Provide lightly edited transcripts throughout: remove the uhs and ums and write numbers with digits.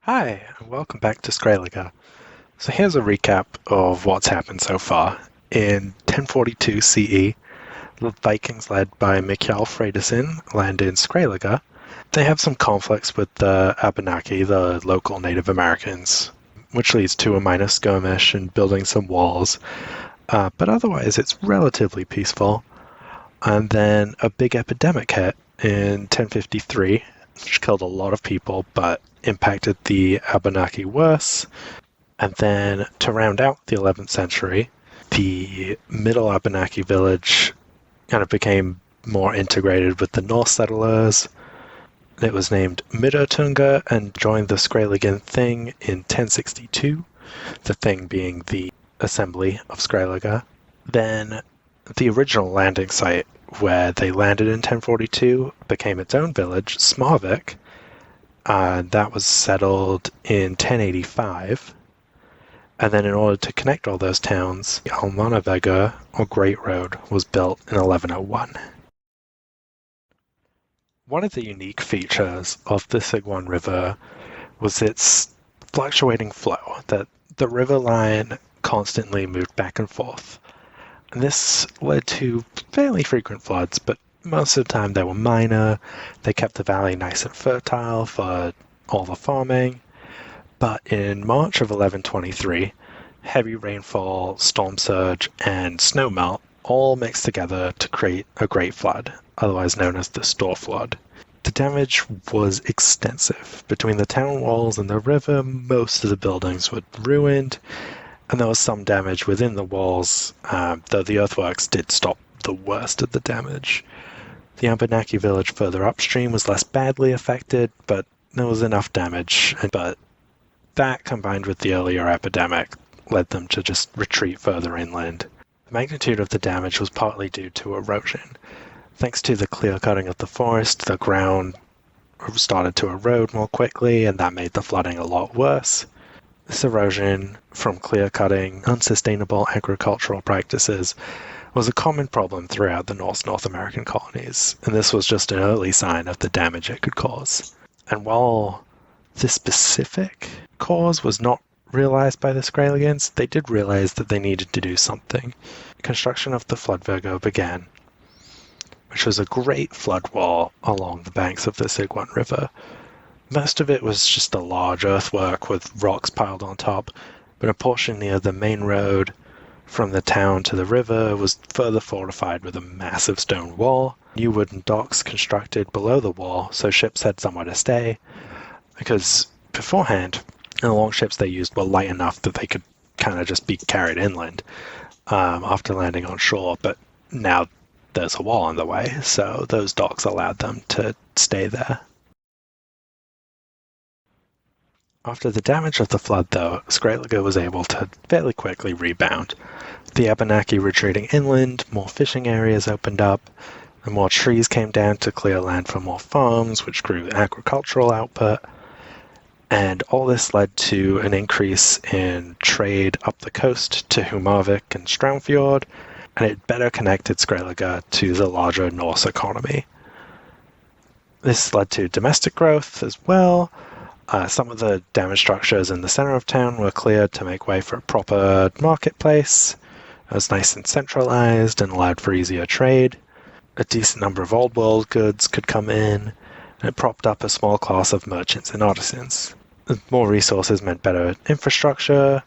Hi, and welcome back to Skrælige. So here's a recap of what's happened so far. In 1042 CE, the Vikings led by Mikael Fredesson land in Skrælige. They have some conflicts with the Abenaki, the local Native Americans, which leads to a minor skirmish and building some walls. But otherwise, it's relatively peaceful. And then a big epidemic hit in 1053, which killed a lot of people, but impacted the Abenaki worse. And then to round out the 11th century, the middle Abenaki village kind of became more integrated with the Norse settlers. It was named Midötunga and joined the Skrælingen Thing in 1062, the Thing being the assembly of Skrælige. Then the original landing site where they landed in 1042 became its own village, Smarvik. That was settled in 1085. And then in order to connect all those towns, the Almannavegur, or Great Road, was built in 1101. One of the unique features of the Sigwan River was its fluctuating flow, that the river line constantly moved back and forth. And this led to fairly frequent floods, but most of the time they were minor. They kept the valley nice and fertile for all the farming. But in March of 1123, heavy rainfall, storm surge, and snowmelt all mixed together to create a great flood, otherwise known as the Storrfloð. The damage was extensive. Between the town walls and the river, most of the buildings were ruined, and there was some damage within the walls, though the earthworks did stop the worst of the damage. The Abenaki village further upstream was less badly affected, but there was enough damage. But that, combined with the earlier epidemic, led them to just retreat further inland. The magnitude of the damage was partly due to erosion. Thanks to the clear-cutting of the forest, the ground started to erode more quickly, and that made the flooding a lot worse. This erosion from clear-cutting, unsustainable agricultural practices was a common problem throughout the North American colonies, and this was just an early sign of the damage it could cause. And while this specific cause was not realized by the Skræligans, they did realize that they needed to do something. Construction of the Floodvegur began, which was a great flood wall along the banks of the Sigwan River. Most of it was just a large earthwork with rocks piled on top, but a portion near the main road from the town to the river was further fortified with a massive stone wall. New wooden docks constructed below the wall so ships had somewhere to stay, because beforehand, the longships they used were light enough that they could kind of just be carried inland after landing on shore, but now there's a wall in the way, so those docks allowed them to stay there. After the damage of the flood, though, Skrælige was able to fairly quickly rebound. The Abenaki retreating inland, more fishing areas opened up, and more trees came down to clear land for more farms, which grew agricultural output. And all this led to an increase in trade up the coast to Humarvik and Straumfjord, and it better connected Skrælige to the larger Norse economy. This led to domestic growth as well. Some of the damaged structures in the center of town were cleared to make way for a proper marketplace. It was nice and centralized and allowed for easier trade. A decent number of old world goods could come in, and it propped up a small class of merchants and artisans. More resources meant better infrastructure,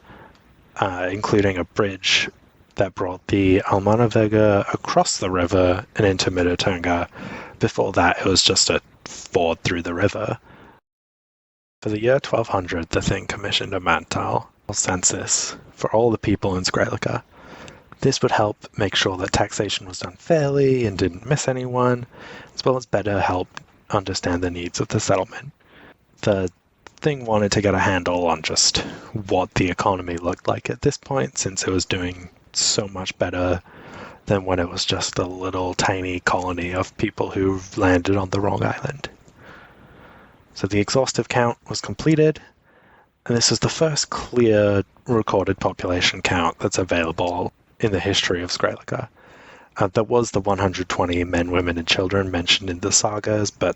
including a bridge that brought the Almannavegur across the river and into Midötunga. Before that, it was just a ford through the river. For the year 1200, the Thing commissioned a Manntal, or census, for all the people in Skrælige. This would help make sure that taxation was done fairly and didn't miss anyone, as well as better help understand the needs of the settlement. The Thing wanted to get a handle on just what the economy looked like at this point, since it was doing so much better than when it was just a little tiny colony of people who landed on the wrong island. So the exhaustive count was completed, and this is the first clear recorded population count that's available in the history of Skrælige. There was the 120 men, women, and children mentioned in the sagas, but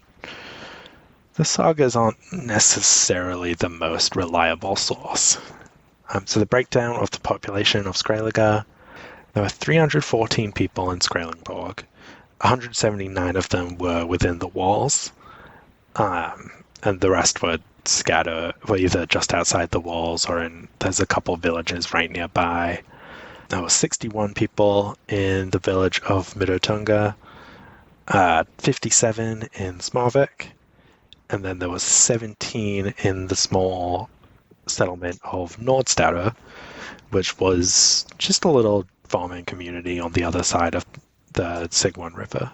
The sagas aren't necessarily the most reliable source. So the breakdown of the population of Skrælige, there were 314 people in Skrælingborg. 179 of them were within the walls, and the rest were either just outside the walls or there's a couple villages right nearby. There were 61 people in the village of Middeltunga, 57 in Smarvik, and then there was 17 in the small settlement of Nordstauder, which was just a little farming community on the other side of the Sigwan River.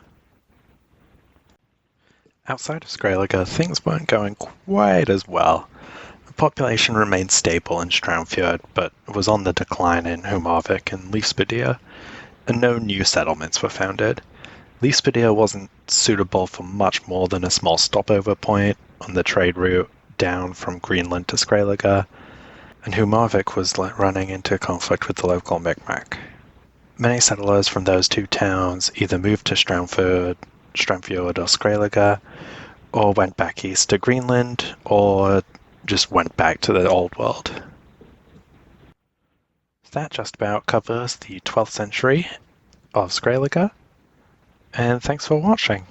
Outside of Skrælige, things weren't going quite as well. The population remained stable in Storrfloð, but was on the decline in Humarvik and Leifspedir, and no new settlements were founded. Leifspedir wasn't suitable for much more than a small stopover point on the trade route down from Greenland to Skrælige, and Humarvik was running into conflict with the local Mi'kmaq. Many settlers from those two towns either moved to Storrfloð or Skrælige, or went back east to Greenland, or just went back to the old world. That just about covers the 12th century of Skrælige, and thanks for watching.